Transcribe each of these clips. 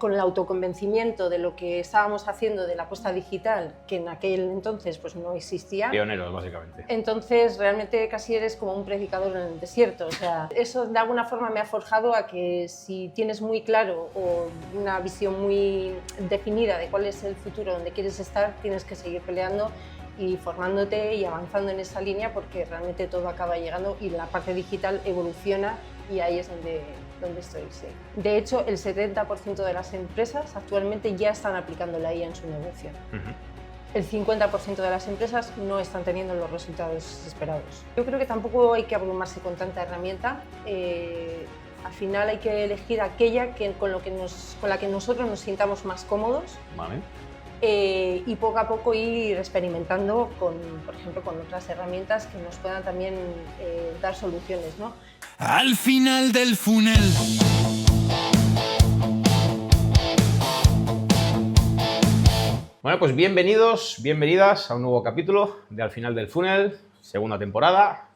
con el autoconvencimiento de lo que estábamos haciendo de la apuesta digital, que en aquel entonces pues no existía. Pioneros, básicamente. Entonces realmente casi eres como un predicador en el desierto. O sea, eso de alguna forma me ha forjado a que si tienes muy claro o una visión muy definida de cuál es el futuro donde quieres estar, tienes que seguir peleando y formándote y avanzando en esa línea, porque realmente todo acaba llegando y la parte digital evoluciona, y ahí es donde estoy, sí. De hecho, el 70% de las empresas actualmente ya están aplicando la IA en su negocio. El 50% de las empresas no están teniendo los resultados esperados. Yo creo que tampoco hay que abrumarse con tanta herramienta. Al final hay que elegir aquella con la que nosotros nos sintamos más cómodos. Vale. Y poco a poco ir experimentando por ejemplo, con otras herramientas que nos puedan también dar soluciones, ¿no? Al final del funnel. Bueno, pues bienvenidos, bienvenidas a un nuevo capítulo de Al final del funnel, segunda temporada.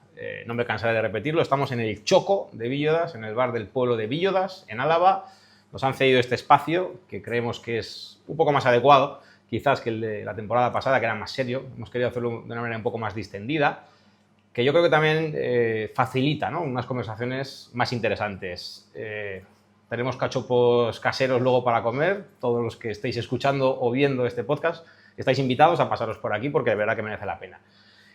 No me cansaré de repetirlo, estamos en el Choco de Víllodas, en el bar del pueblo de Víllodas, en Álava. Nos han cedido este espacio que creemos que es un poco más adecuado, quizás que el de la temporada pasada, que era más serio. Hemos querido hacerlo de una manera un poco más distendida, que yo creo que también facilita, ¿no?, unas conversaciones más interesantes. Tenemos cachopos caseros luego para comer. Todos los que estéis escuchando o viendo este podcast estáis invitados a pasaros por aquí, porque de verdad que merece la pena.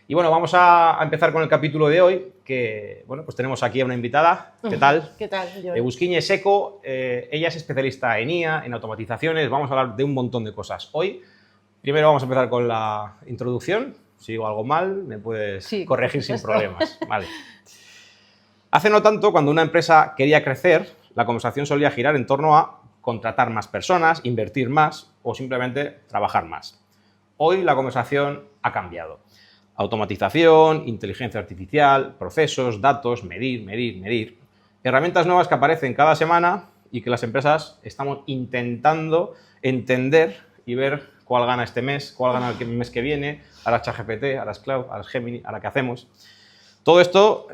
Y bueno, vamos a empezar con el capítulo de hoy, que bueno, pues tenemos aquí a una invitada. ¿Qué tal? ¿Qué tal? Eguskiñe Seco. Ella es especialista en IA, en automatizaciones. Vamos a hablar de un montón de cosas hoy. Primero vamos a empezar con la introducción. Si digo algo mal, me puedes corregir sin problemas. Vale. Hace no tanto, cuando una empresa quería crecer, la conversación solía girar en torno a contratar más personas, invertir más o simplemente trabajar más. Hoy la conversación ha cambiado. Automatización, inteligencia artificial, procesos, datos, medir. Herramientas nuevas que aparecen cada semana y que las empresas estamos intentando entender y ver cuál gana este mes, cuál gana el mes que viene, ahora ChatGPT, ahora Cloud, ahora Gemini, ahora qué hacemos. Todo esto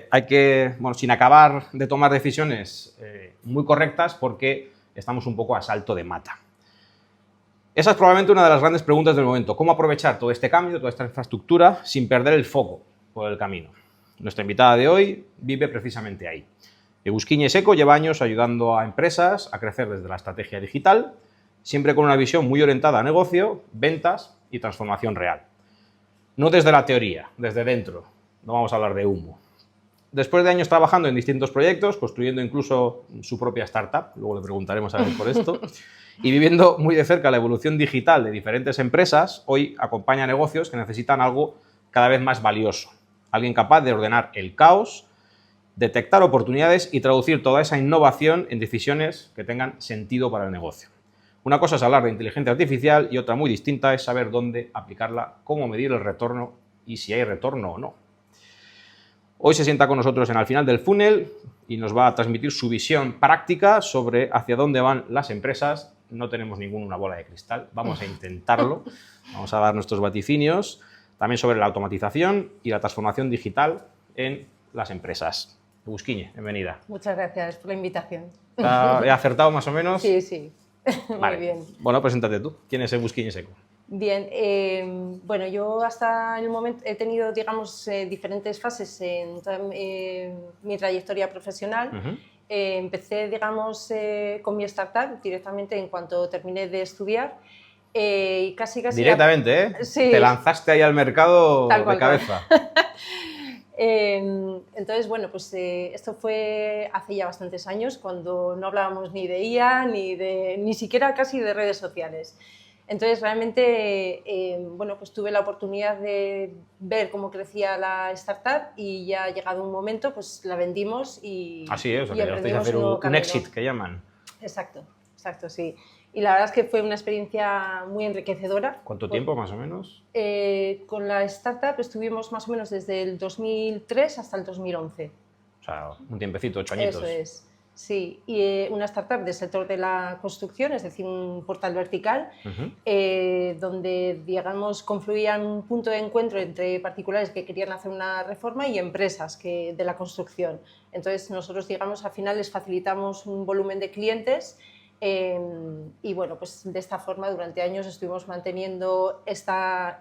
hay que, bueno, sin acabar de tomar decisiones muy correctas, porque estamos un poco a salto de mata. Esa es probablemente una de las grandes preguntas del momento. ¿Cómo aprovechar todo este cambio, toda esta infraestructura, sin perder el foco por el camino? Nuestra invitada de hoy vive precisamente ahí. Eguskiñe Seco lleva años ayudando a empresas a crecer desde la estrategia digital, siempre con una visión muy orientada a negocio, ventas y transformación real. No desde la teoría, desde dentro. No vamos a hablar de humo. Después de años trabajando en distintos proyectos, construyendo incluso su propia startup, luego le preguntaremos a ver por esto, y viviendo muy de cerca la evolución digital de diferentes empresas, hoy acompaña a negocios que necesitan algo cada vez más valioso. Alguien capaz de ordenar el caos, detectar oportunidades y traducir toda esa innovación en decisiones que tengan sentido para el negocio. Una cosa es hablar de inteligencia artificial y otra muy distinta es saber dónde aplicarla, cómo medir el retorno y si hay retorno o no. Hoy se sienta con nosotros en Al final del funnel y nos va a transmitir su visión práctica sobre hacia dónde van las empresas. No tenemos ninguna bola de cristal, vamos a intentarlo, vamos a dar nuestros vaticinios, también sobre la automatización y la transformación digital en las empresas. Eguskiñe, bienvenida. Muchas gracias por la invitación. ¿He acertado más o menos? Sí. Vale. Muy bien. Bueno, preséntate tú. ¿Quién es Eguskiñe Seco? Bien, bueno, yo hasta el momento he tenido, digamos, diferentes fases en toda mi trayectoria profesional. Empecé, digamos, con mi startup directamente en cuanto terminé de estudiar. Y casi directamente, ¿eh? Sí. Te lanzaste ahí al mercado de cabeza. Entonces, bueno, pues esto fue hace ya bastantes años, cuando no hablábamos ni de IA, ni siquiera casi de redes sociales. Entonces, realmente, bueno, pues tuve la oportunidad de ver cómo crecía la startup y ya ha llegado un momento, pues la vendimos y así es, o sea, que llegasteis a hacer un exit, que llaman. Exacto, sí. Y la verdad es que fue una experiencia muy enriquecedora. ¿Cuánto tiempo, más o menos? Con la startup estuvimos más o menos desde el 2003 hasta el 2011. O sea, un tiempecito, 8 añitos. Eso es. Sí, y una startup del sector de la construcción, es decir, un portal vertical, donde, digamos, confluían un punto de encuentro entre particulares que querían hacer una reforma y empresas de la construcción. Entonces, nosotros, digamos, al final les facilitamos un volumen de clientes Y bueno, pues de esta forma durante años estuvimos manteniendo esta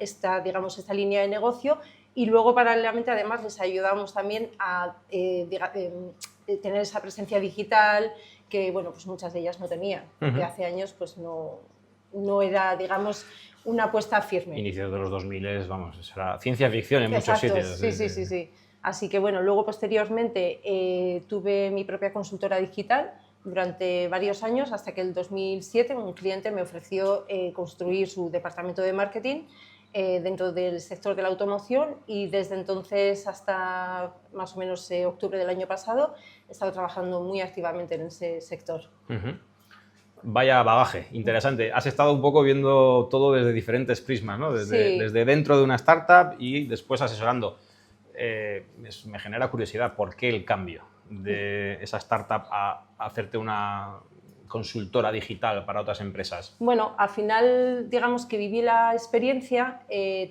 línea de negocio, y luego paralelamente además les ayudamos también a tener esa presencia digital que bueno, pues muchas de ellas no tenían, porque hace años pues no era, digamos, una apuesta firme. Inicios de los 2000, vamos, era ciencia ficción en muchos sitios. Sí. Así que bueno, luego posteriormente tuve mi propia consultora digital durante varios años, hasta que en el 2007 un cliente me ofreció construir su departamento de marketing dentro del sector de la automoción, y desde entonces hasta más o menos octubre del año pasado he estado trabajando muy activamente en ese sector. Vaya bagaje, interesante. Has estado un poco viendo todo desde diferentes prismas, ¿no? Desde dentro de una startup y después asesorando. Me genera curiosidad, ¿por qué el cambio de esa startup a hacerte una consultora digital para otras empresas? Bueno, al final, digamos que viví la experiencia,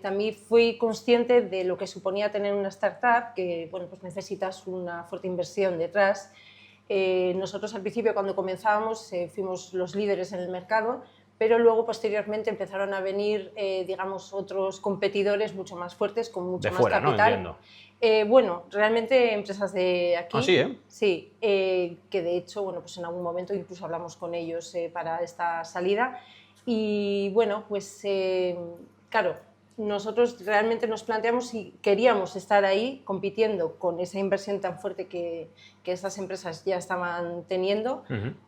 también fui consciente de lo que suponía tener una startup, que bueno, pues necesitas una fuerte inversión detrás. Nosotros al principio, cuando comenzábamos, fuimos los líderes en el mercado, pero luego posteriormente empezaron a venir, digamos, otros competidores mucho más fuertes, con mucho más fuera, capital. ¿no? Bueno, realmente empresas de aquí. ¿Ah, sí, eh? Sí, que de hecho, bueno, pues en algún momento incluso hablamos con ellos para esta salida. Y bueno, pues claro, nosotros realmente nos planteamos si queríamos estar ahí compitiendo con esa inversión tan fuerte que estas empresas ya estaban teniendo,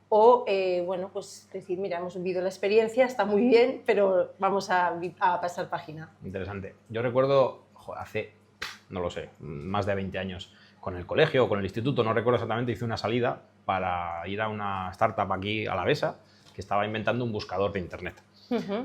o bueno, pues decir, mira, hemos vivido la experiencia, está muy bien, pero vamos a pasar página. Interesante. Yo recuerdo, hace, no lo sé, más de 20 años, con el colegio o con el instituto, no recuerdo exactamente, hice una salida para ir a una startup aquí alavesa que estaba inventando un buscador de internet.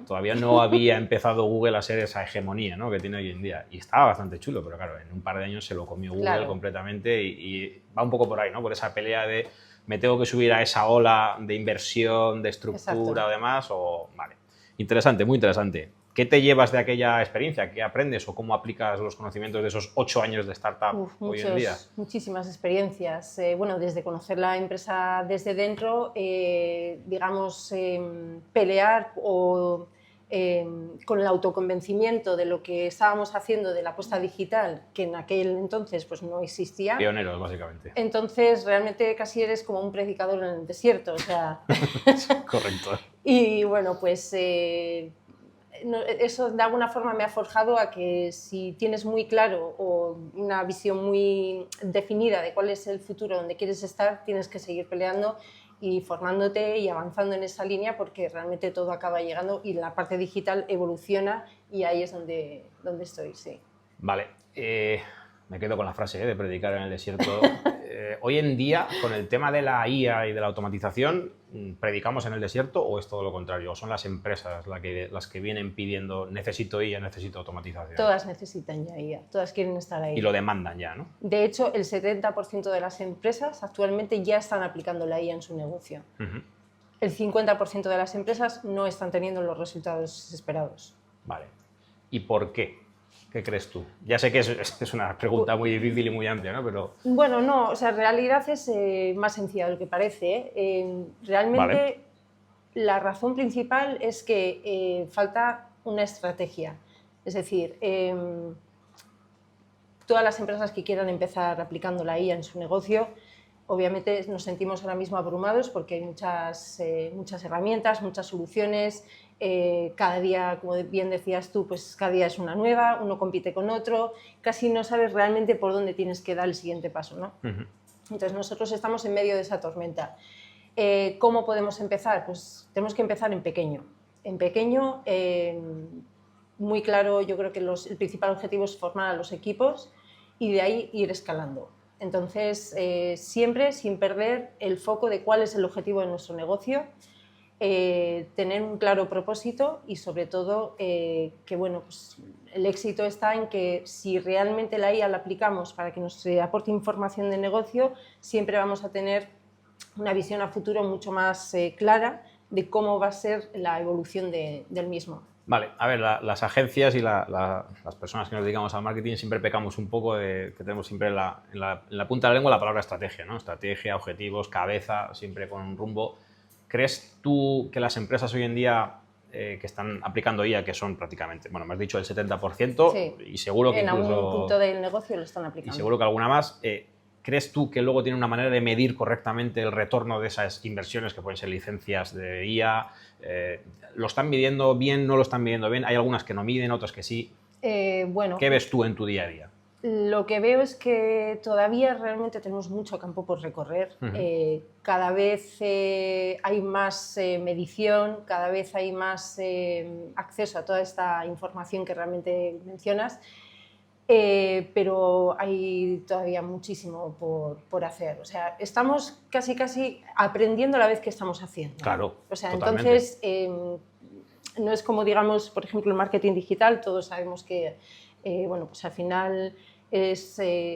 Todavía no había empezado Google a ser esa hegemonía, ¿no?, que tiene hoy en día, y estaba bastante chulo, pero claro, en un par de años se lo comió Google completamente, y va un poco por ahí, ¿no?, por esa pelea de me tengo que subir a esa ola de inversión, de estructura o demás, o vale. Interesante, muy interesante. ¿Qué te llevas de aquella experiencia? ¿Qué aprendes o cómo aplicas los conocimientos de esos 8 años de startup hoy en día? Muchísimas experiencias. Bueno, desde conocer la empresa desde dentro, digamos, pelear o con el autoconvencimiento de lo que estábamos haciendo de la apuesta digital, que en aquel entonces pues no existía. Pioneros, básicamente. Entonces, realmente casi eres como un predicador en el desierto, o sea... Correcto. Y bueno, pues... eso de alguna forma me ha forjado a que si tienes muy claro o una visión muy definida de cuál es el futuro donde quieres estar, tienes que seguir peleando y formándote y avanzando en esa línea, porque realmente todo acaba llegando y la parte digital evoluciona, y ahí es donde estoy, sí. Vale, me quedo con la frase de predicar en el desierto. Hoy en día, con el tema de la IA y de la automatización, ¿predicamos en el desierto o es todo lo contrario? ¿O son las empresas las que vienen pidiendo necesito IA, necesito automatización? Todas necesitan ya IA, todas quieren estar ahí. Y lo demandan ya, ¿no? De hecho, el 70% de las empresas actualmente ya están aplicando la IA en su negocio. El 50% de las empresas no están teniendo los resultados esperados. Vale. ¿Y por qué? ¿Qué crees tú? Ya sé que es una pregunta muy difícil y muy amplia, ¿no? Pero... Bueno, no, o sea, en realidad es más sencilla de lo que parece. Realmente la razón principal es que falta una estrategia. Es decir, todas las empresas que quieran empezar aplicando la IA en su negocio, obviamente nos sentimos ahora mismo abrumados porque hay muchas herramientas, muchas soluciones. Cada día, como bien decías tú, pues cada día es una nueva, uno compite con otro, casi no sabes realmente por dónde tienes que dar el siguiente paso, ¿no? Entonces nosotros estamos en medio de esa tormenta. ¿Cómo podemos empezar? Pues tenemos que empezar en pequeño. En pequeño, muy claro, yo creo que el principal objetivo es formar a los equipos y de ahí ir escalando. Entonces, siempre sin perder el foco de cuál es el objetivo de nuestro negocio, tener un claro propósito y sobre todo que bueno, pues el éxito está en que si realmente la IA la aplicamos para que nos aporte información de negocio, siempre vamos a tener una visión a futuro mucho más clara de cómo va a ser la evolución del mismo. Vale, a ver, las agencias y las personas que nos dedicamos al marketing siempre pecamos un poco de que tenemos siempre en la punta de la lengua la palabra estrategia, ¿no? Estrategia, objetivos, cabeza, siempre con un rumbo. ¿crees tú que las empresas hoy en día que están aplicando IA, que son prácticamente, bueno, me has dicho el 70%, sí, y seguro que en incluso... algún punto del negocio lo están aplicando. Y seguro que alguna más. ¿Crees tú que luego tiene una manera de medir correctamente el retorno de esas inversiones, que pueden ser licencias de IA? ¿Lo están midiendo bien, no lo están midiendo bien? Hay algunas que no miden, otras que sí. Bueno, ¿Qué ves tú en tu día a día? Lo que veo es que todavía realmente tenemos mucho campo por recorrer. Cada vez hay más medición, cada vez hay más acceso a toda esta información que realmente mencionas, pero hay todavía muchísimo por hacer. O sea, estamos casi aprendiendo a la vez que estamos haciendo. Claro, o sea, totalmente. Entonces, no es como, digamos, por ejemplo, el marketing digital. Todos sabemos que bueno, pues al final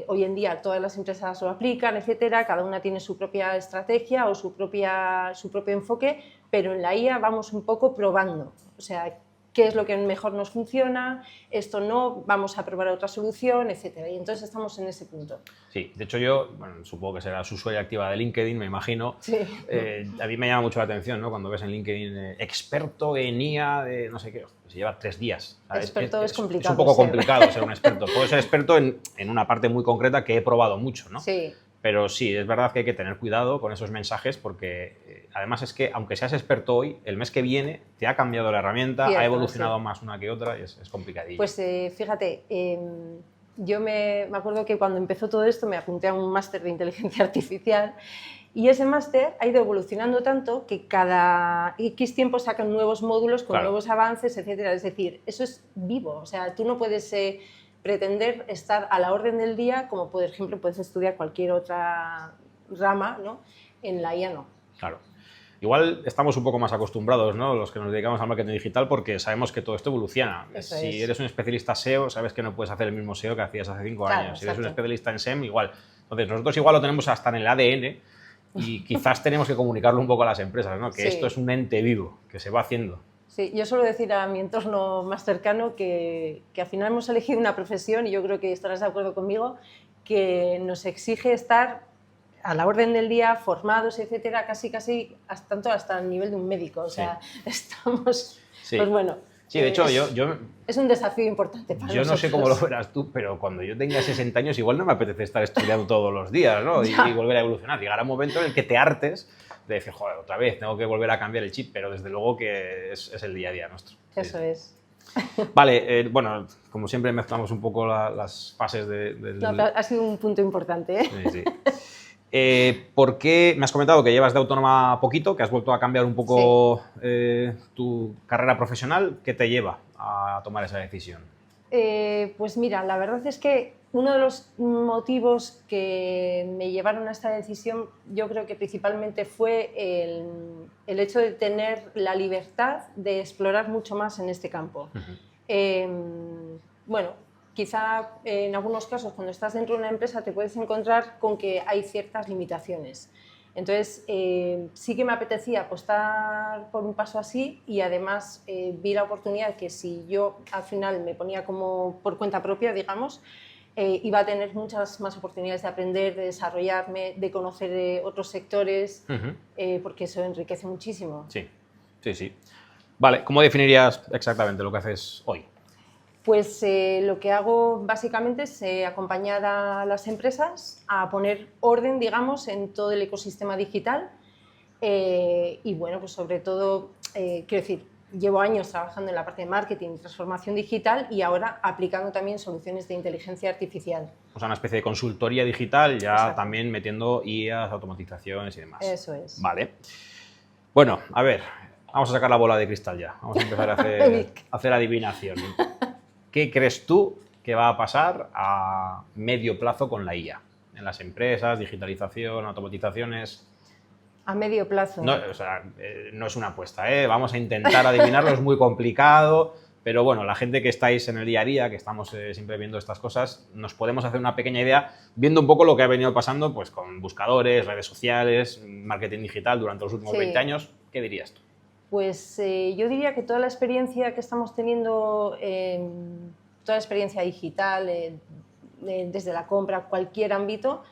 hoy en día todas las empresas lo aplican, etcétera, cada una tiene su propia estrategia o su propio enfoque, pero en la IA vamos un poco probando, o sea, qué es lo que mejor nos funciona, esto no, vamos a probar otra solución, etcétera, y entonces estamos en ese punto. Sí, de hecho yo, bueno, supongo que serás usuaria activa de LinkedIn, me imagino. Sí. A mí me llama mucho la atención, ¿no? Cuando ves en LinkedIn experto en IA de no sé qué, se lleva 3 días. ¿Sabes? Experto es complicado. Es un poco complicado ser un experto. Puedo ser experto en una parte muy concreta que he probado mucho, ¿no? Sí. Pero sí, es verdad que hay que tener cuidado con esos mensajes porque además es que aunque seas experto hoy, el mes que viene te ha cambiado la herramienta, ha evolucionado más una que otra y es complicadillo. Pues fíjate, yo me acuerdo que cuando empezó todo esto me apunté a un máster de inteligencia artificial y ese máster ha ido evolucionando tanto que cada X tiempo sacan nuevos módulos con nuevos avances, etcétera. Es decir, eso es vivo, o sea, tú no puedes pretender estar a la orden del día como, por ejemplo, puedes estudiar cualquier otra rama, ¿no? En la IA no. Claro. Igual estamos un poco más acostumbrados, ¿no? Los que nos dedicamos al marketing digital, porque sabemos que todo esto evoluciona. Si eres un especialista SEO, sabes que no puedes hacer el mismo SEO que hacías hace 5 años. Si eres un especialista en SEM, igual. Entonces, nosotros igual lo tenemos hasta en el ADN y quizás tenemos que comunicarlo un poco a las empresas, ¿no? Que esto es un ente vivo, que se va haciendo. Sí, yo suelo decir a mi entorno más cercano que al final hemos elegido una profesión, y yo creo que estarás de acuerdo conmigo, que nos exige estar a la orden del día, formados, etcétera, casi hasta el nivel de un médico. O sea, estamos, pues bueno. Sí, de hecho, es un desafío importante para nosotros. Yo no sé cómo lo verás tú, pero cuando yo tenga 60 años igual no me apetece estar estudiando todos los días, ¿no? Y volver a evolucionar. Llegará un momento en el que te hartes de decir, joder, otra vez, tengo que volver a cambiar el chip, pero desde luego que es el día a día nuestro. Eso es. Vale, bueno, como siempre mezclamos un poco las fases del... No, ha sido un punto importante, ¿eh? Sí, sí. ¿Por qué me has comentado que llevas de autónoma poquito, que has vuelto a cambiar un poco tu carrera profesional? ¿Qué te lleva a tomar esa decisión? Pues mira, la verdad es que uno de los motivos que me llevaron a esta decisión, yo creo que principalmente fue el hecho de tener la libertad de explorar mucho más en este campo. Bueno, quizá en algunos casos cuando estás dentro de una empresa te puedes encontrar con que hay ciertas limitaciones. Entonces sí que me apetecía apostar por un paso así, y además vi la oportunidad que si yo al final me ponía como por cuenta propia, digamos, iba a tener muchas más oportunidades de aprender, de desarrollarme, de conocer otros sectores, porque eso enriquece muchísimo. Sí, sí, sí. Vale, ¿cómo definirías exactamente lo que haces hoy? Pues lo que hago básicamente es acompañar a las empresas a poner orden, digamos, en todo el ecosistema digital y bueno, pues sobre todo, quiero decir, llevo años trabajando en la parte de marketing y transformación digital y ahora aplicando también soluciones de inteligencia artificial. O sea, una especie de consultoría digial, ya también metiendo IAs, automatizaciones y demás. Eso es. Vale. Bueno, a ver, vamos a sacar la bola de cristal ya. Vamos a empezar a hacer adivinación. ¿Qué crees tú que va a pasar a medio plazo con la IA? En las empresas, digitalización, automatizaciones. A medio plazo. No, o sea, no es una apuesta, ¿eh? Vamos a intentar adivinarlo, es muy complicado, pero bueno, la gente que estáis en el día a día, que estamos siempre viendo estas cosas, nos podemos hacer una pequeña idea viendo un poco lo que ha venido pasando pues, con buscadores, redes sociales, marketing digital durante los últimos 20 años. ¿Qué dirías tú? Pues yo diría que toda la experiencia que estamos teniendo, toda la experiencia digital, desde la compra, cualquier ámbito,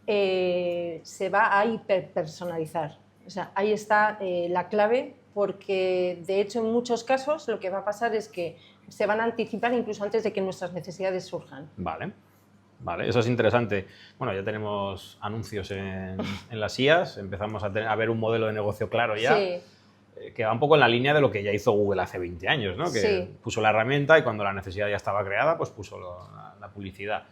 se va a hiperpersonalizar. O sea, ahí está la clave, porque de hecho en muchos casos lo que va a pasar es que se van a anticipar incluso antes de que nuestras necesidades surjan. Vale, eso es interesante. Bueno, ya tenemos anuncios en las IAs, empezamos a ver un modelo de negocio claro ya, sí. Que va un poco en la línea de lo que ya hizo Google hace 20 años, ¿no? Que sí. puso la herramienta y cuando la necesidad ya estaba creada, pues puso la publicidad.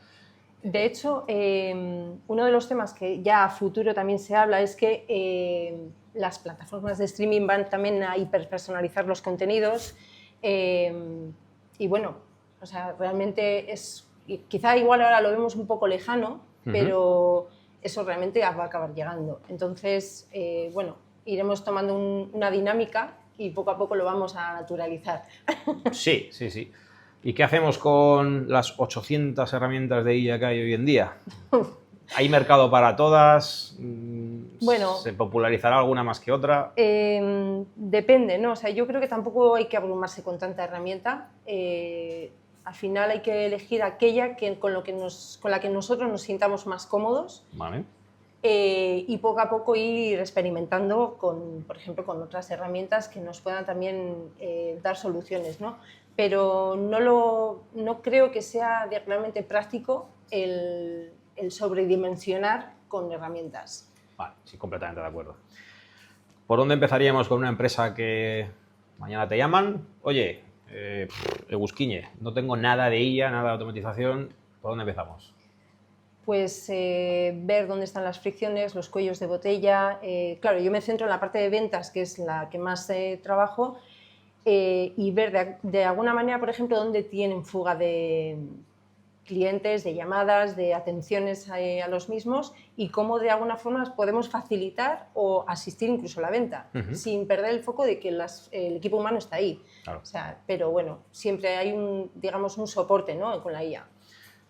De hecho, uno de los temas que ya a futuro también se habla es que las plataformas de streaming van también a hiperpersonalizar los contenidos y bueno, o sea, realmente es, quizá igual ahora lo vemos un poco lejano, pero eso realmente va a acabar llegando. Entonces, bueno, iremos tomando una dinámica y poco a poco lo vamos a naturalizar. Sí. ¿Y qué hacemos con las 800 herramientas de IA que hay hoy en día? ¿Hay mercado para todas? Bueno, ¿se popularizará alguna más que otra? Depende, ¿no? O sea, yo creo que tampoco hay que abrumarse con tanta herramienta. Al final hay que elegir aquella con la que nosotros nos sintamos más cómodos. Vale. Y poco a poco ir experimentando por ejemplo, con otras herramientas que nos puedan también dar soluciones, ¿no? Pero no creo que sea realmente práctico el sobredimensionar con herramientas. Vale, sí, completamente de acuerdo. ¿Por dónde empezaríamos con una empresa que mañana te llaman? Oye, Egusquiñe, no tengo nada de IA, nada de automatización, ¿por dónde empezamos? Pues ver dónde están las fricciones, los cuellos de botella. Claro, yo me centro en la parte de ventas, que es la que más trabajo, y ver de alguna manera, por ejemplo, dónde tienen fuga de clientes, de llamadas, de atenciones a los mismos y cómo de alguna forma podemos facilitar o asistir incluso a la venta, sin perder el foco de que el equipo humano está ahí. Claro. O sea, pero bueno, siempre hay un soporte, ¿no?, con la IA.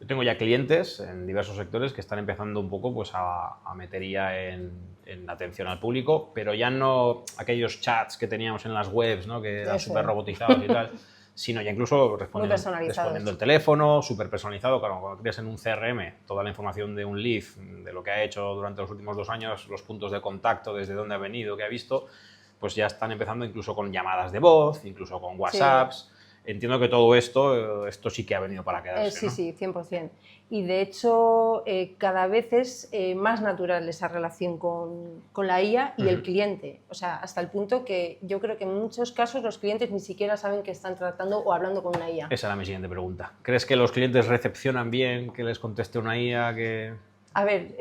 Yo tengo ya clientes en diversos sectores que están empezando un poco pues, a meter IA en atención al público, pero ya no aquellos chats que teníamos en las webs, ¿no? Que eran súper robotizados y tal, sino ya incluso respondiendo el teléfono, súper personalizado. Claro, cuando creas en un CRM toda la información de un lead, de lo que ha hecho durante los últimos 2 años, los puntos de contacto, desde dónde ha venido, qué ha visto, pues ya están empezando incluso con llamadas de voz, incluso con WhatsApps. Sí. Entiendo que todo esto sí que ha venido para quedarse, sí, ¿no? Sí, 100%. Y de hecho, cada vez es más natural esa relación con la IA y el cliente. O sea, hasta el punto que yo creo que en muchos casos los clientes ni siquiera saben que están tratando o hablando con una IA. Esa era mi siguiente pregunta. ¿Crees que los clientes recepcionan bien que les conteste una IA? A ver,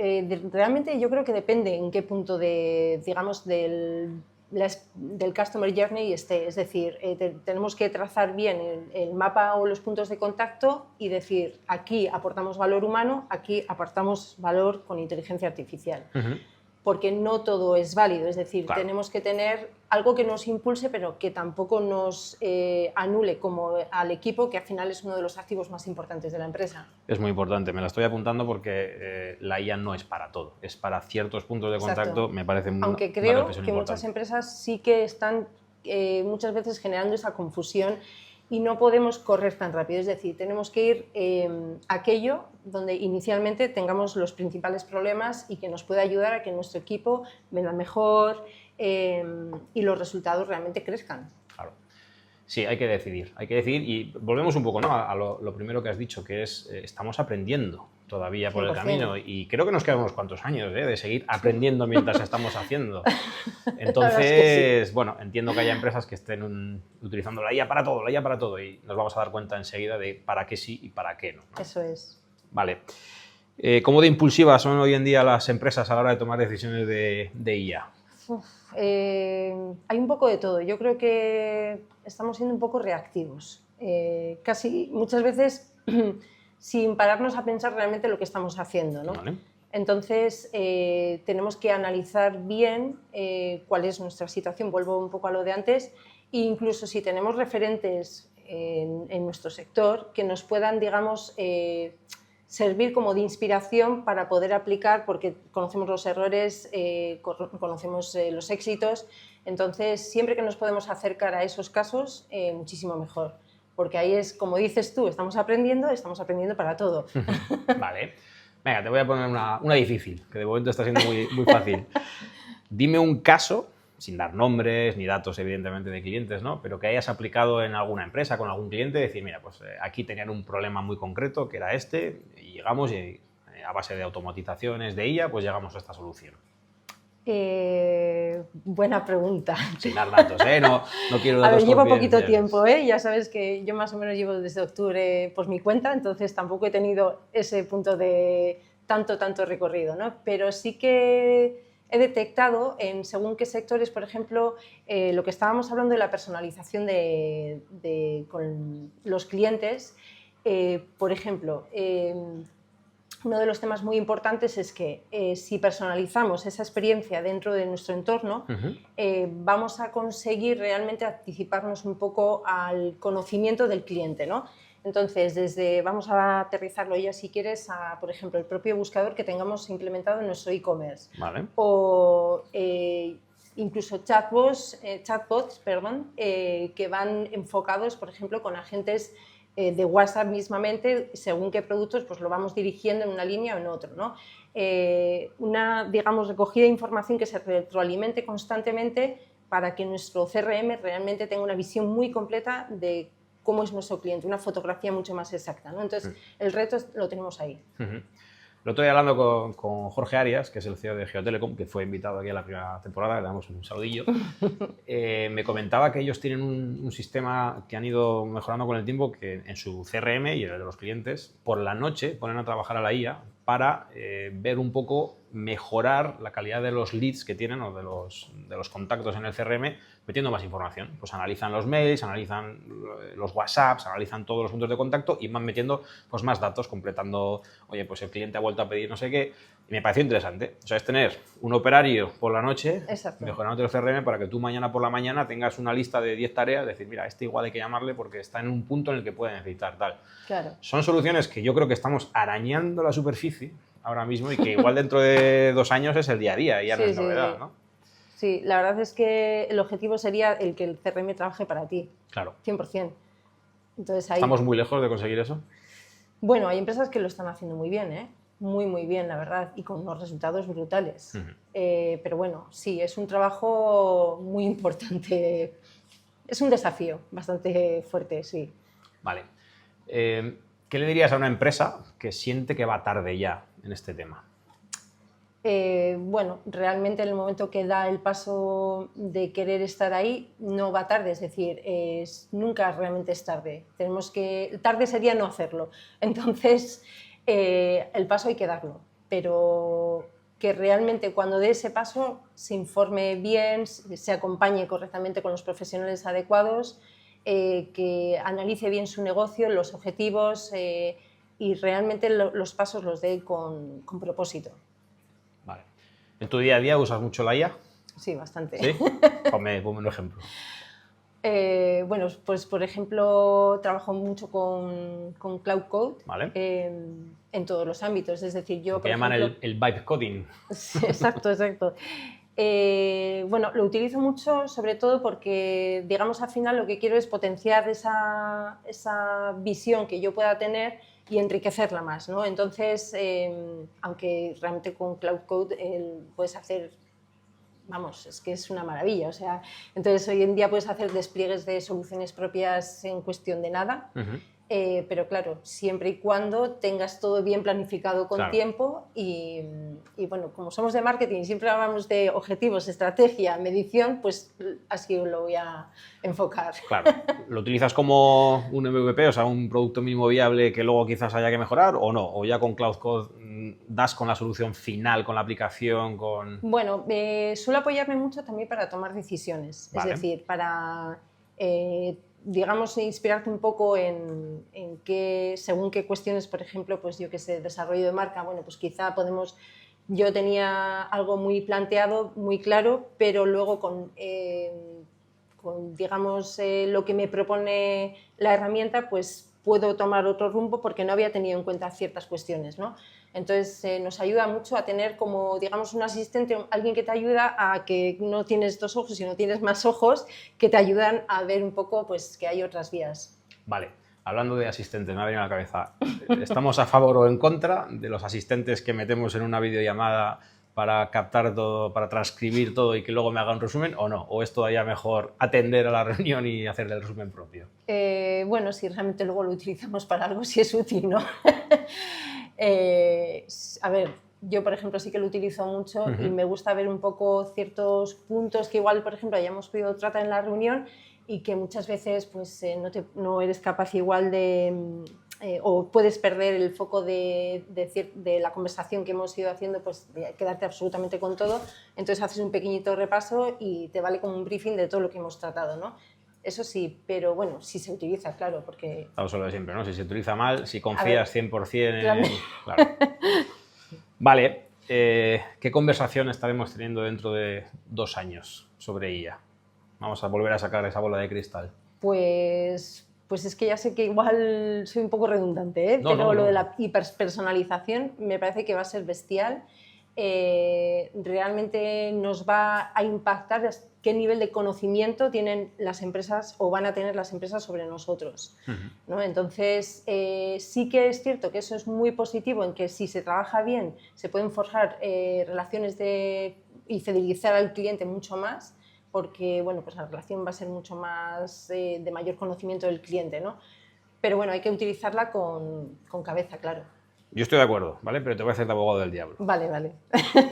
realmente yo creo que depende en qué punto digamos, del customer journey esté. Es decir, tenemos que trazar bien el mapa o los puntos de contacto y decir, aquí aportamos valor humano, aquí aportamos valor con inteligencia artificial. Porque no todo es válido, es decir, claro, tenemos que tener algo que nos impulse, pero que tampoco nos anule como al equipo, que al final es uno de los activos más importantes de la empresa. Es muy importante, me la estoy apuntando porque la IA no es para todo, es para ciertos puntos de contacto. Exacto. Me parece muy Aunque creo que muchas empresas sí que están muchas veces generando esa confusión y no podemos correr tan rápido, es decir, tenemos que ir a aquello donde inicialmente tengamos los principales problemas y que nos pueda ayudar a que nuestro equipo venda mejor y los resultados realmente crezcan. Claro. Sí, hay que decidir y volvemos un poco, ¿no?, a lo primero que has dicho, que es estamos aprendiendo todavía por 100%. El camino y creo que nos quedan unos cuantos años de seguir aprendiendo mientras estamos haciendo. Entonces, sí. Bueno, entiendo que haya empresas que estén utilizando la IA para todo y nos vamos a dar cuenta enseguida de para qué sí y para qué no, ¿no? Eso es. Vale. ¿Cómo de impulsivas son hoy en día las empresas a la hora de tomar decisiones de IA? Hay un poco de todo. Yo creo que estamos siendo un poco reactivos. Casi muchas veces sin pararnos a pensar realmente lo que estamos haciendo, ¿no? Vale. Entonces, tenemos que analizar bien cuál es nuestra situación. Vuelvo un poco a lo de antes. E incluso si tenemos referentes en nuestro sector que nos puedan, digamos, servir como de inspiración para poder aplicar, porque conocemos los errores, conocemos los éxitos. Entonces, siempre que nos podemos acercar a esos casos, muchísimo mejor. Porque ahí es, como dices tú, estamos aprendiendo para todo. Vale. Venga, te voy a poner una difícil, que de momento está siendo muy fácil. Dime un caso, sin dar nombres ni datos evidentemente de clientes, ¿no? Pero que hayas aplicado en alguna empresa, con algún cliente, decir, mira, pues aquí tenían un problema muy concreto, que era este, y llegamos y a base de automatizaciones de IA, pues llegamos a esta solución. Buena pregunta. Sin dar datos, no quiero datos. A ver, llevo poquito tiempo, ya sabes que yo más o menos llevo desde octubre por mi cuenta, entonces tampoco he tenido ese punto de tanto recorrido, ¿no? Pero sí que he detectado en según qué sectores, por ejemplo, lo que estábamos hablando de la personalización con los clientes, por ejemplo, uno de los temas muy importantes es que si personalizamos esa experiencia dentro de nuestro entorno, vamos a conseguir realmente anticiparnos un poco al conocimiento del cliente, ¿no? Entonces, vamos a aterrizarlo ya si quieres a, por ejemplo, el propio buscador que tengamos implementado en nuestro e-commerce. Vale. O incluso chatbots, que van enfocados, por ejemplo, con agentes de WhatsApp mismamente, según qué productos, pues lo vamos dirigiendo en una línea o en otro, ¿no? Una, digamos, recogida de información que se retroalimente constantemente para que nuestro CRM realmente tenga una visión muy completa de cómo es nuestro cliente, una fotografía mucho más exacta, ¿no? Entonces, el reto lo tenemos ahí. Lo estoy hablando con Jorge Arias, que es el CEO de Geotelecom, que fue invitado aquí a la primera temporada, le damos un saludillo. Me comentaba que ellos tienen un sistema que han ido mejorando con el tiempo, que en su CRM y en el de los clientes, por la noche ponen a trabajar a la IA para ver un poco, mejorar la calidad de los leads que tienen o de los contactos en el CRM, metiendo más información. Pues analizan los mails, analizan los WhatsApps, analizan todos los puntos de contacto y van metiendo pues, más datos, completando, oye, pues el cliente ha vuelto a pedir no sé qué. Y me pareció interesante. O sea, es tener un operario por la noche, mejorando el CRM para que tú mañana por la mañana tengas una lista de 10 tareas, decir, mira, este igual hay que llamarle porque está en un punto en el que puede necesitar tal. Claro. Son soluciones que yo creo que estamos arañando la superficie ahora mismo y que igual dentro de 2 años es el día a día y ya no es novedad, ¿no? Sí, la verdad es que el objetivo sería el que el CRM trabaje para ti. Claro. 100%. Entonces, ahí... ¿Estamos muy lejos de conseguir eso? Bueno, hay empresas que lo están haciendo muy bien, muy bien, la verdad, y con unos resultados brutales. Pero bueno, sí, es un trabajo muy importante. Es un desafío bastante fuerte, sí. Vale. ¿Qué le dirías a una empresa que siente que va tarde ya en este tema? Bueno, realmente en el momento que da el paso de querer estar ahí, no va tarde, es decir, nunca realmente es tarde. Tarde sería no hacerlo. Entonces, el paso hay que darlo, pero que realmente cuando dé ese paso se informe bien, se acompañe correctamente con los profesionales adecuados, que analice bien su negocio, los objetivos y realmente los pasos los dé con propósito. Vale. ¿En tu día a día usas mucho la IA? Sí, bastante. ¿Sí? Ponme un ejemplo. Bueno, pues por ejemplo, trabajo mucho con Cloud Code, ¿vale? En todos los ámbitos. Es decir, yo... Lo que llaman el vibe coding. Sí, exacto. Bueno, lo utilizo mucho sobre todo porque, digamos, al final lo que quiero es potenciar esa visión que yo pueda tener y enriquecerla más, ¿no? Entonces, aunque realmente con Cloud Code puedes hacer, vamos, es que es una maravilla, o sea, entonces hoy en día puedes hacer despliegues de soluciones propias en cuestión de nada, pero claro, siempre y cuando tengas todo bien planificado con tiempo y bueno, como somos de marketing y siempre hablamos de objetivos, estrategia, medición, pues así lo voy a enfocar. Claro, ¿lo utilizas como un MVP, o sea, un producto mínimo viable que luego quizás haya que mejorar o no? ¿O ya con Cloud Code das con la solución final, con la aplicación, con...? Bueno, suelo apoyarme mucho también para tomar decisiones, es decir, para... digamos, inspirarte un poco en según qué cuestiones, por ejemplo, pues yo que sé, desarrollo de marca, bueno, pues quizá podemos... Yo tenía algo muy planteado, muy claro, pero luego con digamos, lo que me propone la herramienta, pues puedo tomar otro rumbo porque no había tenido en cuenta ciertas cuestiones, ¿no? Entonces, nos ayuda mucho a tener como, digamos, un asistente, alguien que te ayuda a que no tienes 2 ojos, sino tienes más ojos que te ayudan a ver un poco pues, que hay otras vías. Vale. Hablando de asistentes, me ha venido a la cabeza. ¿Estamos a favor o en contra de los asistentes que metemos en una videollamada para captar todo, para transcribir todo y que luego me haga un resumen o no? ¿O es todavía mejor atender a la reunión y hacer el resumen propio? Bueno, si realmente luego lo utilizamos para algo, sí es útil, ¿no? A ver, yo, por ejemplo, sí que lo utilizo mucho y me gusta ver un poco ciertos puntos que igual, por ejemplo, hayamos podido tratar en la reunión y que muchas veces pues, no eres capaz igual de... o puedes perder el foco de la conversación que hemos ido haciendo, pues de quedarte absolutamente con todo. Entonces haces un pequeñito repaso y te vale como un briefing de todo lo que hemos tratado, ¿no? Eso sí, pero bueno, si se utiliza, claro, porque... Estamos solo de siempre, ¿no? Si se utiliza mal, si confías 100% en... Claro. Vale, ¿qué conversación estaremos teniendo dentro de 2 años sobre IA? Vamos a volver a sacar esa bola de cristal. Pues es que ya sé que igual soy un poco redundante, ¿eh? Pero lo de la hiperpersonalización me parece que va a ser bestial. Realmente nos va a impactar qué nivel de conocimiento tienen las empresas o van a tener las empresas sobre nosotros, ¿no? Entonces, sí que es cierto que eso es muy positivo en que si se trabaja bien se pueden forjar relaciones y fidelizar al cliente mucho más, porque bueno, pues la relación va a ser mucho más de mayor conocimiento del cliente, ¿no? Pero bueno, hay que utilizarla con cabeza, claro. Yo estoy de acuerdo, ¿vale? Pero te voy a hacer de abogado del diablo. Vale, vale.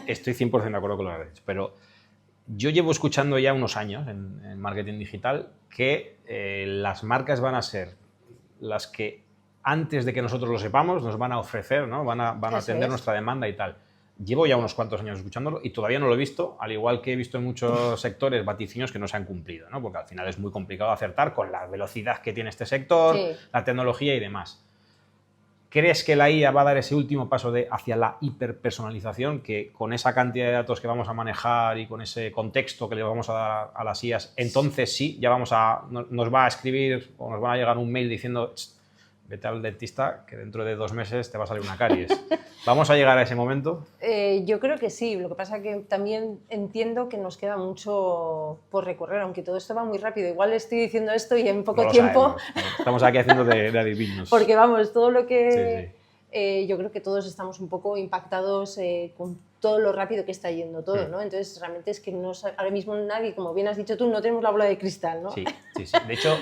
Estoy 100% de acuerdo con lo que has dicho, pero yo llevo escuchando ya unos años en marketing digital que las marcas van a ser las que antes de que nosotros lo sepamos nos van a ofrecer, ¿no? Van a atender nuestra demanda y tal. Llevo ya unos cuantos años escuchándolo y todavía no lo he visto, al igual que he visto en muchos sectores vaticinios que no se han cumplido, ¿no? Porque al final es muy complicado acertar con la velocidad que tiene este sector, la tecnología y demás. ¿Crees que la IA va a dar ese último paso hacia la hiperpersonalización, que con esa cantidad de datos que vamos a manejar y con ese contexto que le vamos a dar a las IAs, entonces sí, ya nos va a escribir o nos va a llegar un mail diciendo vete al dentista que dentro de 2 meses te va a salir una caries? ¿Vamos a llegar a ese momento? Yo creo que sí, lo que pasa es que también entiendo que nos queda mucho por recorrer, aunque todo esto va muy rápido. Igual estoy diciendo esto y en poco tiempo... Estamos aquí haciendo de adivinos. Porque vamos, todo lo que... Sí. Yo creo que todos estamos un poco impactados con todo lo rápido que está yendo todo, ¿no? Entonces, realmente es que ahora mismo nadie, como bien has dicho tú, no tenemos la bola de cristal, ¿no? Sí. De hecho,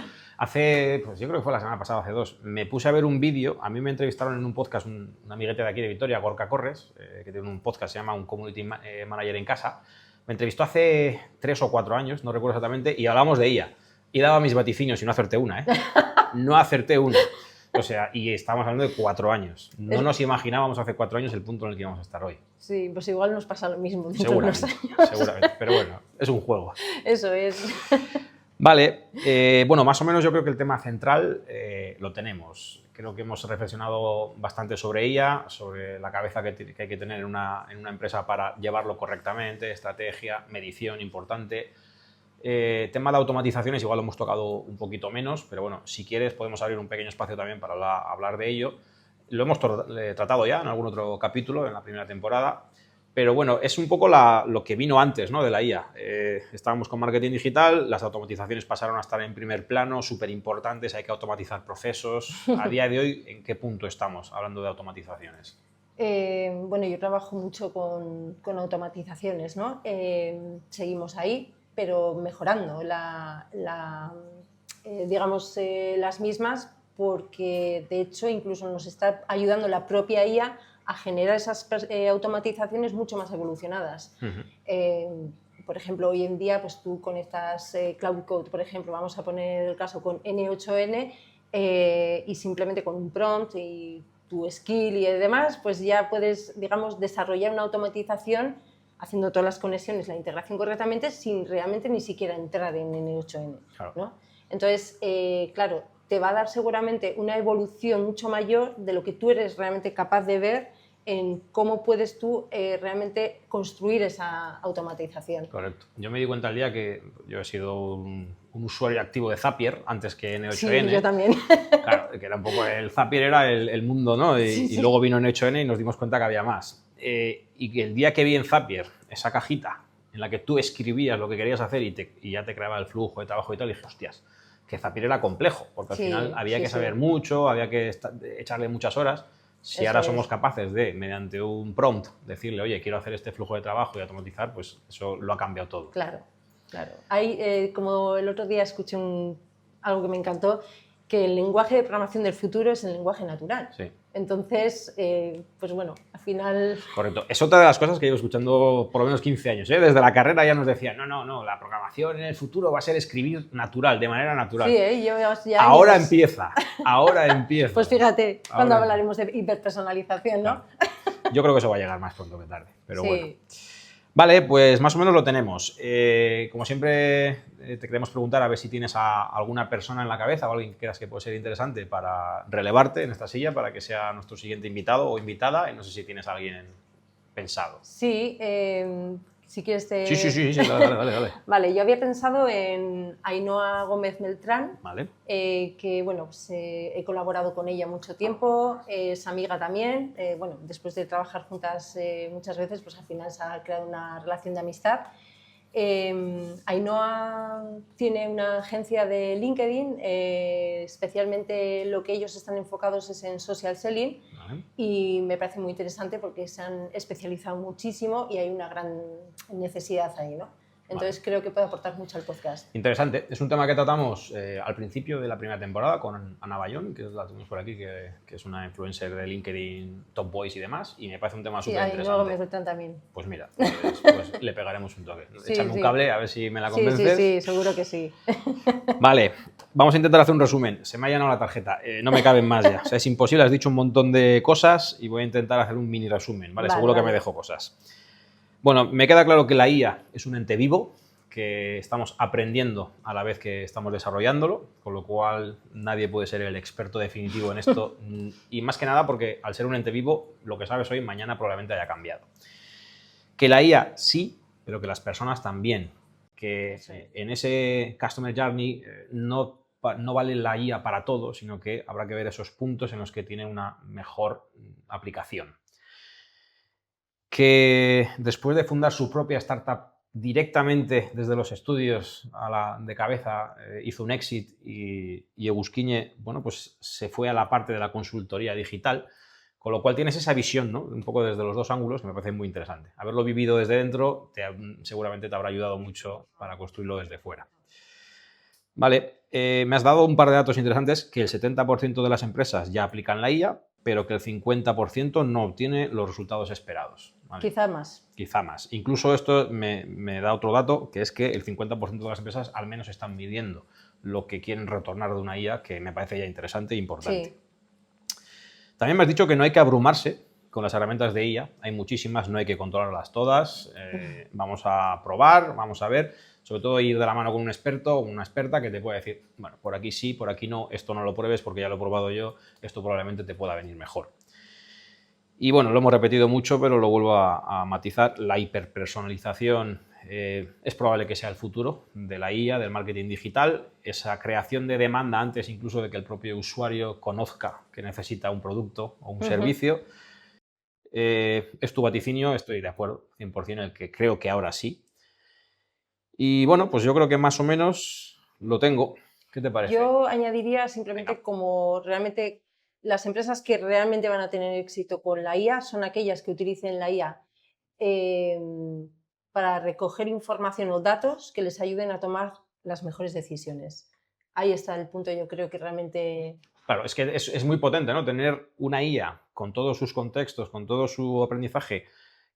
pues yo creo que fue la semana pasada, hace 2, me puse a ver un vídeo. A mí me entrevistaron en un podcast un amiguete de aquí de Vitoria, Gorka Corres, que tiene un podcast, se llama Un Community Manager en Casa. Me entrevistó hace 3 o 4 años, no recuerdo exactamente, y hablamos de IA. Y daba mis vaticinios y no acerté una, ¿eh? No acerté una. O sea, y estábamos hablando de 4 años. No nos imaginábamos hace 4 años el punto en el que íbamos a estar hoy. Sí, pues igual nos pasa lo mismo dentro de unos años. Seguramente, pero bueno, es un juego. Eso es. Vale, bueno, más o menos yo creo que el tema central lo tenemos. Creo que hemos reflexionado bastante sobre ella, sobre la cabeza que hay que tener en una empresa para llevarlo correctamente, estrategia, medición importante. Tema de automatizaciones igual lo hemos tocado un poquito menos, pero bueno, si quieres podemos abrir un pequeño espacio también para hablar de ello. Lo hemos tratado ya en algún otro capítulo, en la primera temporada, pero bueno, es un poco lo que vino antes, ¿no? De la IA. Estábamos con marketing digital, las automatizaciones pasaron a estar en primer plano, súper importantes, hay que automatizar procesos. A día de hoy, ¿en qué punto estamos hablando de automatizaciones? Bueno, yo trabajo mucho con automatizaciones, ¿no? Seguimos ahí, pero mejorando digamos, las mismas, porque de hecho incluso nos está ayudando la propia IA a generar esas automatizaciones mucho más evolucionadas. Por ejemplo, hoy en día pues tú conectas Cloud Code, por ejemplo, vamos a poner el caso con N8N y simplemente con un prompt y tu skill y demás, pues ya puedes, digamos, desarrollar una automatización haciendo todas las conexiones, la integración correctamente, sin realmente ni siquiera entrar en N8N, claro, ¿no? Entonces, claro, te va a dar seguramente una evolución mucho mayor de lo que tú eres realmente capaz de ver en cómo puedes tú realmente construir esa automatización. Correcto. Yo me di cuenta el día que yo he sido un usuario activo de Zapier antes que N8N. Sí, yo también. Claro, que era un poco el Zapier era el mundo, ¿no? Y luego vino N8N y nos dimos cuenta que había más. Y que el día que vi en Zapier esa cajita en la que tú escribías lo que querías hacer y ya te creaba el flujo de trabajo y tal, dije, hostias, que Zapier era complejo, porque al final había que saber mucho, había que echarle muchas horas. Si ahora somos capaces de, mediante un prompt, decirle, oye, quiero hacer este flujo de trabajo y automatizar, pues eso lo ha cambiado todo. Claro, claro. Hay, como el otro día escuché algo que me encantó, que el lenguaje de programación del futuro es el lenguaje natural. Sí. Entonces, pues bueno, al final... Correcto. Es otra de las cosas que llevo escuchando por lo menos 15 años. Desde la carrera ya nos decían, no, la programación en el futuro va a ser escribir natural, de manera natural. Sí, yo ya ahora empieza. Pues fíjate, cuando hablaremos de hiperpersonalización, ¿no? Yo creo que eso va a llegar más pronto que tarde, pero sí. bueno. Vale, pues más o menos lo tenemos. Como siempre, te queremos preguntar a ver si tienes a alguna persona en la cabeza o alguien que creas que puede ser interesante para relevarte en esta silla, para que sea nuestro siguiente invitado o invitada. Y no sé si tienes a alguien pensado. Sí, si quieres te... Sí, dale. Vale, yo había pensado en Ainhoa Gómez Beltrán, vale. Que bueno, pues, he colaborado con ella mucho tiempo, es amiga también, bueno, después de trabajar juntas muchas veces, pues al final se ha creado una relación de amistad. Ainhoa tiene una agencia de LinkedIn, especialmente lo que ellos están enfocados es en social selling, vale. Y me parece muy interesante porque se han especializado muchísimo y hay una gran necesidad ahí, ¿no? Entonces creo que puede aportar mucho al podcast. Interesante. Es un tema que tratamos al principio de la primera temporada con Ana Bayón, que la tenemos por aquí, que es una influencer de LinkedIn, Top Boys y demás, y me parece un tema súper interesante. Y luego me gustan también. Pues mira, pues le pegaremos un toque. Échame un cable a ver si me la convences. Sí, seguro que sí. Vale, vamos a intentar hacer un resumen. Se me ha llenado la tarjeta, no me caben más ya. O sea, es imposible, has dicho un montón de cosas y voy a intentar hacer un mini resumen, ¿vale? Seguro que me dejo cosas. Bueno, me queda claro que la IA es un ente vivo, que estamos aprendiendo a la vez que estamos desarrollándolo, con lo cual nadie puede ser el experto definitivo en esto, y más que nada porque al ser un ente vivo, lo que sabes hoy, mañana probablemente haya cambiado. Que la IA sí, pero que las personas también, que en ese Customer Journey no vale la IA para todo, sino que habrá que ver esos puntos en los que tiene una mejor aplicación. Que después de fundar su propia startup directamente desde los estudios de cabeza hizo un exit y Egusquiñe, bueno, pues se fue a la parte de la consultoría digital, con lo cual tienes esa visión, ¿no? Un poco desde los dos ángulos que me parece muy interesante. Haberlo vivido desde dentro seguramente te habrá ayudado mucho para construirlo desde fuera. Vale, me has dado un par de datos interesantes, que el 70% de las empresas ya aplican la IA, pero que el 50% no obtiene los resultados esperados. ¿Vale? Quizá más. Quizá más. Incluso esto me da otro dato, que es que el 50% de las empresas al menos están midiendo lo que quieren retornar de una IA, que me parece ya interesante e importante. Sí. También me has dicho que no hay que abrumarse con las herramientas de IA. Hay muchísimas, no hay que controlarlas todas. Vamos a probar, vamos a ver. Sobre todo ir de la mano con un experto o una experta que te pueda decir, bueno, por aquí sí, por aquí no, esto no lo pruebes porque ya lo he probado yo, esto probablemente te pueda venir mejor. Y bueno, lo hemos repetido mucho, pero lo vuelvo a matizar. La hiperpersonalización es probable que sea el futuro de la IA, del marketing digital. Esa creación de demanda antes incluso de que el propio usuario conozca que necesita un producto o un servicio. Es tu vaticinio, estoy de acuerdo, 100% en el que creo que ahora sí. Y bueno, pues yo creo que más o menos lo tengo. ¿Qué te parece? Yo añadiría simplemente como realmente las empresas que realmente van a tener éxito con la IA son aquellas que utilicen la IA para recoger información o datos que les ayuden a tomar las mejores decisiones. Ahí está el punto, yo creo que realmente... Claro, es que es muy potente, ¿no? Tener una IA con todos sus contextos, con todo su aprendizaje,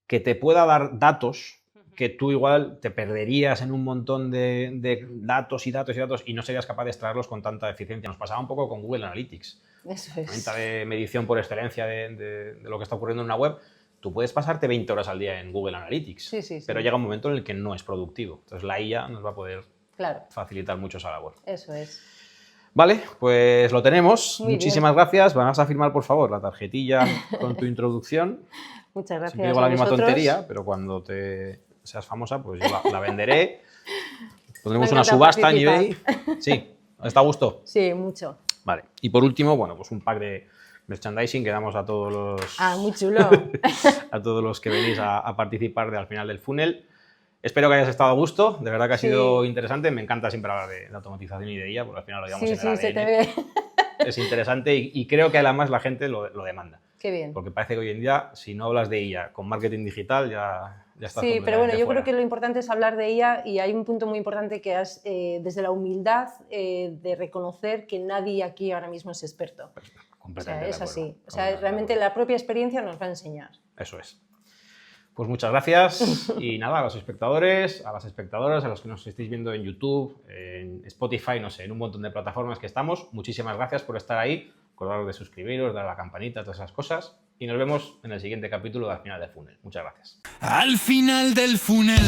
que te pueda dar datos que tú igual te perderías en un montón de datos y no serías capaz de extraerlos con tanta eficiencia. Nos pasaba un poco con Google Analytics. Eso es. La herramienta de medición por excelencia de lo que está ocurriendo en una web. Tú puedes pasarte 20 horas al día en Google Analytics, pero llega un momento en el que no es productivo. Entonces la IA nos va a poder facilitar mucho esa labor. Eso es. Vale, pues lo tenemos. Muchísimas gracias. Vas a firmar, por favor, la tarjetilla con tu introducción. Muchas gracias. Siempre digo la misma tontería, pero cuando seas famosa, pues yo la venderé. Pondremos una subasta en eBay. Sí, ¿está a gusto? Sí, mucho. Vale. Y por último, bueno, pues un pack de merchandising que damos a todos los... muy chulo. a todos los que venís a participar de Al Final del Funnel. Espero que hayas estado a gusto. De verdad que ha sido interesante. Me encanta siempre hablar de automatización y de IA, porque al final lo llevamos en el ADN. Se te ve. Es interesante y creo que además la gente lo demanda. Qué bien. Porque parece que hoy en día, si no hablas de IA con marketing digital, ya estás Sí, pero bueno, yo fuera. creo que lo importante es hablar de ella y hay un punto muy importante que es desde la humildad de reconocer que nadie aquí ahora mismo es experto. Completamente. O sea, es así. O sea, realmente la propia experiencia nos va a enseñar. Eso es. Pues muchas gracias y nada, a los espectadores, a las espectadoras, a los que nos estéis viendo en YouTube, en Spotify, no sé, en un montón de plataformas que estamos, muchísimas gracias por estar ahí, acordaros de suscribiros, dar a la campanita, todas esas cosas y nos vemos en el siguiente capítulo de Al Final del Funnel. Muchas gracias. Al final del Funnel.